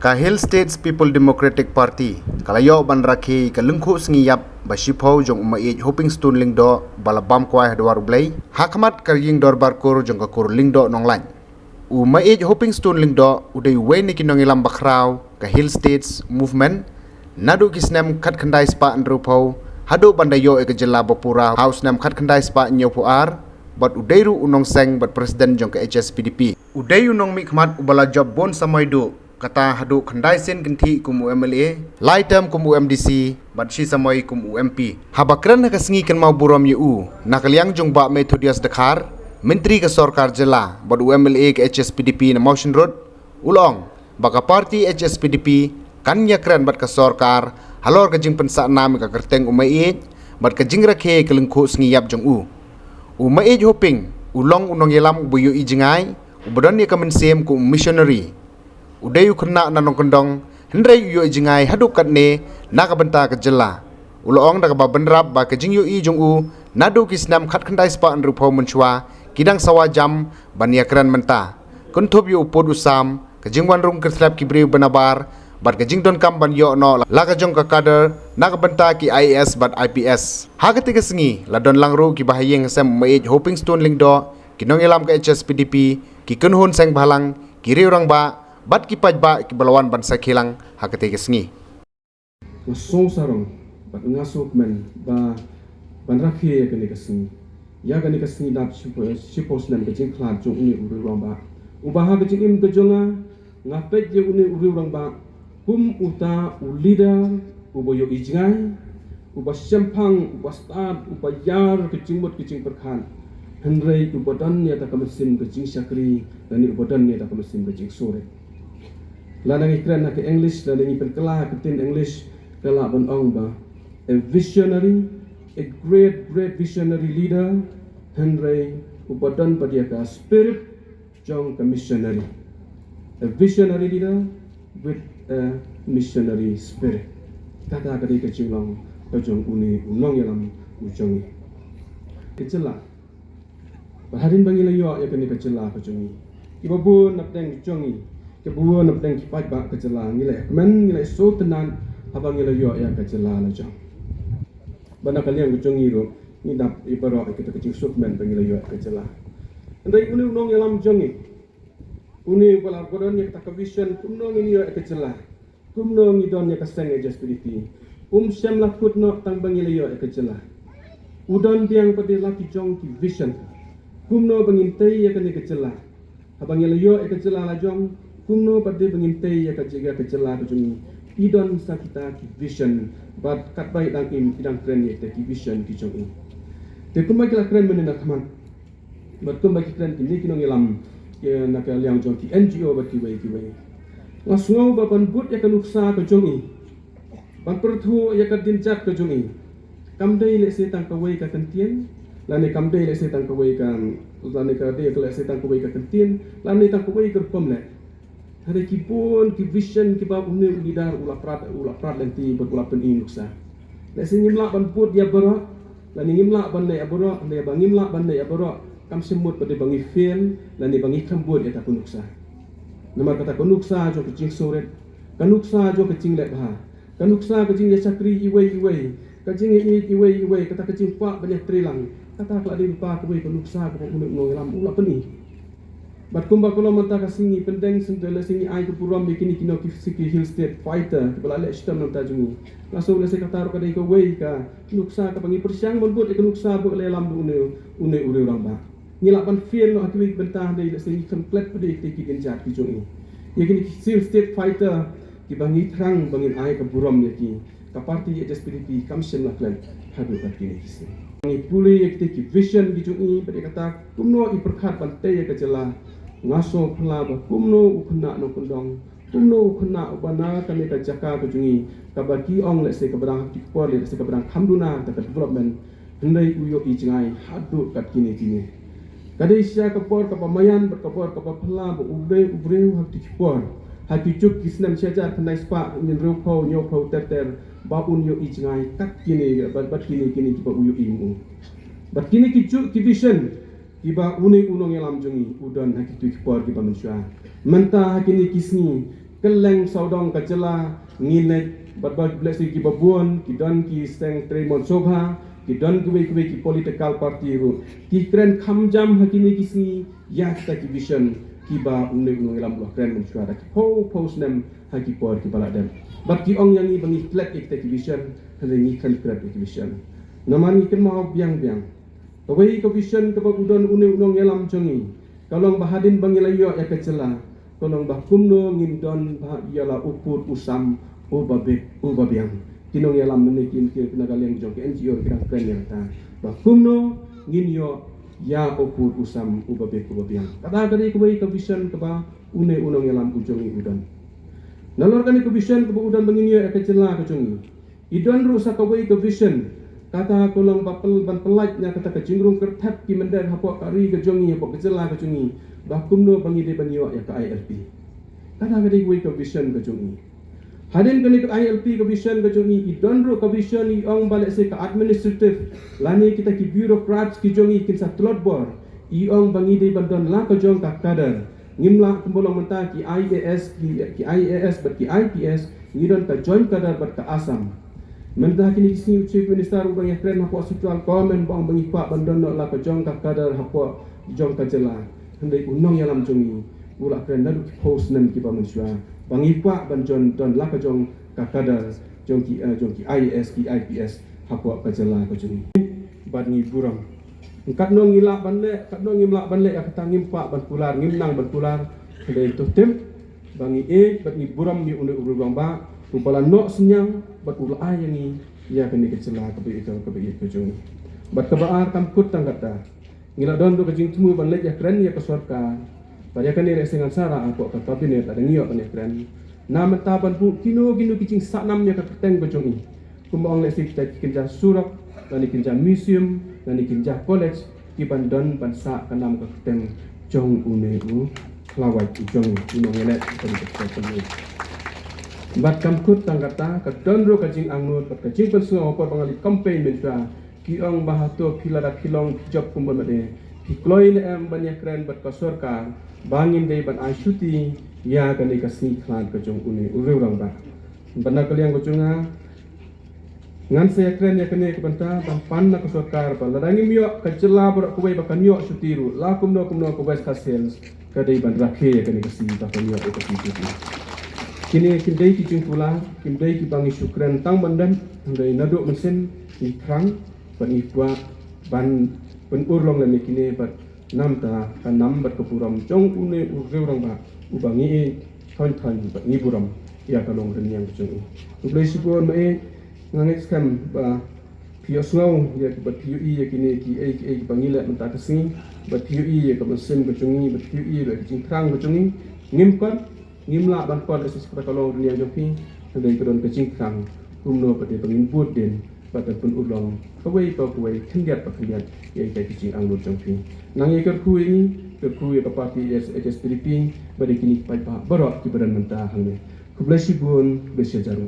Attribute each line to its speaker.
Speaker 1: Kahil States People Democratic Party kalayo ban rakhi ka lengkhu sngiyap basipho jong Maieit hoping stone lingdo balabam kwai hadwar blai hakmat karying dorbar kur jong ka kur lingdo nonglan Maieit hoping stone lingdo udai we ni kinongilam bakrau Kahil States movement Naduh ki Snem khat khandai spa andrupo hadu bandayo e kejela bapura house Snem khat khandai spa nyopuar bat udairu unong seng bat presiden jong ka HSPDP udai unong mikmat ubala job bon samoidu kata hadu khandai sen genti kum UMLA laitam kum UMDC batsi samoi kum UMP habakran ka sngi kan mau burom yu nakaliang jong ba Methodious Dakar menteri ke sarkar jela bad UMLA ke HSPDP na motion road ulong baka parti HSPDP kan Iakren bad ka sarkar halor ka jing pensa nam ka kerteng Maieit bad ka jing rakhe ke lengkhu sngi yap jong Maieit hoping ulong unong yelam buyu ijingai ubadon ni ka mensem ku missionary udayu kena nanong kendong hendrai yu jingai haduk katne nakabenta ke jela ulong daga babenrap ba ke Jingiohi Jong Naduh ki Snem khat khandai spa anrupo menchwa kidang Sawa jam ban Iakren Mynta kunthub yu upod usam ke jingwan rum kerslap ki briu benabar bat ke jingdon kam ban yo no laga jong ka kader nakabenta ki IAS bat IPS hagati ke sengi ladon langru ki bahayeng sem Maieit hoping stone lingdo kinong elam ke HSPDP ki kunhun seng balang kiri orang ba bat ki pajba ki balawan bansa khilang hakate ke sngi
Speaker 2: song sarong bat ngasuk men ba ban rakhe ke ni ke sngi ya ke ni ke sngi dap sipos nem ke jing khlat jong ni uri rong ba ubaha ke jing im ke jonga ngapet je uni uri rong ba kum uta ulida uboyo ijngai uba sempang uba stad uba yar ke jing mot ke jing perkhan hendrai ubadan ya ta kamesin ke jing syakri dan ubadan ya ta kamesin ke jing sore Ladang Iakren nak English, ladang ipen kelah ketin English kelah bon ong ba. A visionary, a great visionary leader, Henry upadan padia ka spirit, Jong ka missionary. A visionary leader with a missionary spirit. Kata kadi kecilong, kajong uni unong yalam ujongi. Kecelah. Baharin bangi layo ya kani kecelah kajongi. Ibabun nak teng ujongi. Kebuah nak teng kipat bak kecelah ngilai kemen ngilai so tenan abang ngilai yo ya kecelah la jang bana kalian kucung ngiro ni dap ibaro kita kecing sukmen pengilai yo kecelah andai uni unong yalam jangi uni bala kodon ya kita vision kumno ngini yo kecelah kumno ngidon ya kaseng HSPDP sem lakut no tang bangilai yo kecelah udon tiang pati laki jong ki vision kumno bangintai ya kani kecelah abang ngilai yo kecelah la jong kumno pada pengintai ya kajiga kecelah kejuni idon sakita ki vision bat kat baik dang im idang kren ya ki vision ki jong in te kumba kila kren menena kaman bat kumba ki kren ki kinong ilam ke nak liang jong ki NGO bat ki wei ngasungau ba ban but ya kanuksa ke jong in ban perthu ya ka dinjat ke jong in kamdai le se tang ka wei ka kentien lani kamdai le se tang ka wei kan lani ka de le se tang ka wei ka kentien lani tang ka wei ka pom le hari kipun ki vision ki ba uni ulidar ula prat lenti ber ula pen inuksa le singimla ban put dia bero la ngimla ban le aboro le bangimla ban le aboro kam semut pada bangi fail la ni bangi kambut eta kunuksa nomor kata kunuksa jo kecing soret kunuksa jo kecing le bah kunuksa kecing ya sakri iwei kecing iwei kata kecing pak banyak trilang kata kelak di lupa kuwei kunuksa ko uni ngolam ula peni Bat kumba kalau mata kasingi pendeng sendela singi ai ke puram bikini kino ki hill state fighter kepala le stem nam tajungi langsung le sekataru ka dei ko wei ka nuksa ka pangi persiang bonbut ke nuksa bu le lam une ure orang ba ngilak ban feel no akwi bentah dei le singi komplet pedi ki genjat ki jungi ye kini hill state fighter ki bangi trang bangin ai ke puram ye ki ka parti HSPDP kamsen la klan hadu ka kini kisi ngi puli ye ki vision ki jungi pedi kata kumno i perkhat ban te ye ke jela ngaso pula ba kumno ukna no kondong kumno ukna ubana kami ka jaka ko jungi ka baki ong le se ka barang ki por le se ka barang khamduna ta development hendai uyo i jingai hadu kat kini kadai sia ka por ka pamayan ka por ka pula ba ubre hak ki por hak ki juk ki Snem syajar kanai spa ngin rupo nyopo ter ba un yo i jingai kat kini bat kini ki ba uyo i mu bat kini ki juk ki vision Kiba uni unong yalam jungi udon hakitu kipor kiba manusia. Mynta hakini kisni keleng saudong kacela nginek bat blesi ki babun ki don ki seng tremon sobha ki don ki political party ru ki kren khamjam hakini kisni ya ta ki vision ki ba unne ngelam lo kren mun suara ki po Snem haki por ki bala dem bat ki ong yang ni bangi flat ik ta ki vision hande ni kan flat ki vision namani ken mau biang kawai ka vision ka ba udon une unong ngelam jongi kalong bahadin bangilayo ya kacela kolong bah kumno ngindon bah ialah upur usam ubabiang kinong yalam menekin ke kenagaliang jong ke NGO kita kren yang ta bah kumno nginyo ya upur usam ubabiang kata dari kubai ke vision ke bah une unong yalam ujongi udan nalor kani ke vision ke bah udan banginyo ya kecela ke jongi idon rusa kubai ke vision kata kolong bapel ban pelajnya kata kecinggung kertap ki mendar hapok kari ke jongi hapok kecela ke jongi bah kumno bangi de banyo ya ke ILP kata kadi kuwi ke vision ke jongi hadin kani ke ILP ke vision ke jongi idon ro ke vision i ong balik se ke administrative lani kita ki bureaucrats ki jongi kin sa tlot bor i ong bangi de bandon la ke jong ka kadar ngimla kumbolong menta ki IAS ki IAS bat ki IPS ngidon ka joint kadar bat ka asam Mynta kini kisni Chief Minister ubang Iakren hapok situal komen bang bangi pak bandon la ke jong ka kadar hapok jong ka jela hendai unong yalam jongi ulak kren Naduh po Snem ki ba mensua bangi pak banjon don la ke jong ka kadar jong ki IAS ki IPS hapok ka jela ka jongi bad ni buram kat no ngilak banle kat no ngimlak banle ya kata ngimpak ban pular ngimnang ban pular hendai totem bangi bad ni buram ni unde urang ba rupala no senyang bat ula ayangi ya kini kecela kebi ke jongi bat kebaar kamkut tanggata ngila don do kejing temu ban lek ya kren ya ke sorka pada kan ni sengan sara aku ke kabinet ada ngiok kan ya kren nam taban pu kino kicing saknam ya ke teng ke jongi kumbang lek sik kinja surak dan kinja museum dan kinja college ki bandon ban sak kanam ke teng jong une u klawai jong ino ngelet ke jongi bat kamkut tanggata ke donro kajing angnut bat kajing pensunga opor bangali campaign Mynta ki ong bahato pilara kilong job kumbon made ki kloin em banyak kren bat kasorka bangin dei ban asyuti ya kani kasni klan ke jong une urang ba bana kaliang kujunga ngan saya kren ya kani ke banta ban pan na kasorkar ba ladangi mio kajela ber kubai ba kanyo syutiru la kumno kubai kasels kadai ban rakhe ya kani kasni ba kanyo ke kasni kini kindai ki jingpula kindai ki bangi syukran tang bandan handai Naduh mesin ni krang ban ikwa ban urlong le kini bat nam ta kan nam bat kepuram jong une urang ba ubangi thon bat ni buram ya kalong renyang jong ublai sipon me ngangek skam ba pio snow ya bat pio ya kini ki bangi le menta kesini bat pio ya ka mesin ke jongi bat pio ya jing krang ke jongi ngimkon ngimla ban pod asis pada kalau dunia joki dari kedon kecing kang kumno pada penginput den pada pun ulong kawai kendiat yang kai kecing anglo joki nang ikut kui ke parti SSPDP pada kini pai ba barok ki badan Mynta hangne kublasi bun besya jaru